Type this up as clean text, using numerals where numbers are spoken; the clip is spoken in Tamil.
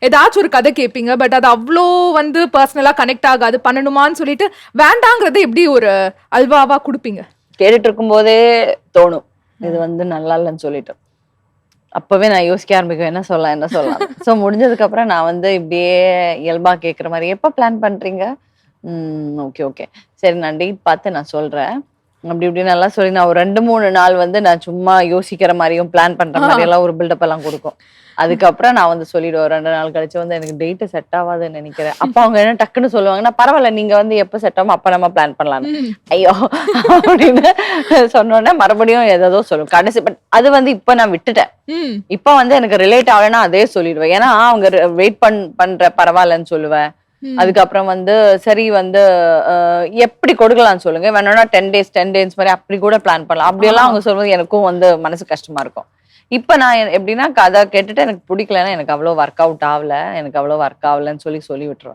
ஏதாச்சும் ஒரு கதை கேட்பீங்க. பட் அது அவ்ளோ வந்து பர்சனலா கனெக்ட் ஆகாது. பண்ணணுமான்னு சொல்லிட்டு வேண்டாங்கிறத எப்படி ஒரு அல்வாவா குடுப்பீங்க? கேட்டுட்டு இருக்கும் போதே தோணும் இது வந்து நல்லா இல்லைன்னு சொல்லிட்டு. அப்பவே நான் யோசிக்க ஆரம்பிக்குவேன் என்ன சொல்லலாம் என்ன சொல்லலாம். ஸோ முடிஞ்சதுக்கு அப்புறம் நான் வந்து இப்படியே இயல்பா கேட்குற மாதிரி எப்போ பிளான் பண்றீங்க? ஓகே ஓகே சரி நான் டேட் பார்த்து நான் சொல்றேன். அப்படி இப்படி நல்லா சொல்லி நான் ஒரு 2-3 நாள் வந்து நான் சும்மா யோசிக்கிற மாதிரியும் பிளான் பண்ற மாதிரி எல்லாம் ஒரு பில்டப் எல்லாம் கொடுக்கும். அதுக்கப்புறம் நான் வந்து சொல்லிடுவேன் 2 நாள் கழிச்சு வந்து எனக்கு டேட் செட் ஆகாதுன்னு நினைக்கிறேன். அப்ப அவங்க என்ன டக்குன்னு சொல்லுவாங்கன்னா பரவாயில்ல நீங்க வந்து எப்ப செட் ஆகும் அப்ப நம்ம பிளான் பண்ணலாம்னு. ஐயோ அப்படின்னு சொன்னோடனே மறுபடியும் ஏதோ சொல்லும் கடைசி. பட் அது வந்து இப்ப நான் விட்டுட்டேன். இப்ப வந்து எனக்கு ரிலேட் ஆகலைன்னா அதே சொல்லிடுவேன். ஏன்னா அவங்க வெயிட் பண்ற பரவாயில்லன்னு சொல்லுவேன். அதுக்கப்புறம் வந்து சரி வந்து எப்படி கொடுக்கலாம்னு சொல்லுங்க வேணும்னா 10 days மாதிரி அப்படி கூட பிளான் பண்ணலாம். அப்படியெல்லாம் அவங்க சொல்லும்போது எனக்கும் வந்து மனசு கஷ்டமா இருக்கும். இப்ப நான் எப்படின்னா கதை கேட்டுட்டு எனக்கு பிடிக்கலன்னா எனக்கு அவ்வளவு ஒர்க் அவுட் ஆகல எனக்கு அவ்வளவு ஒர்க் ஆகலன்னு சொல்லி விட்டுருவேன்.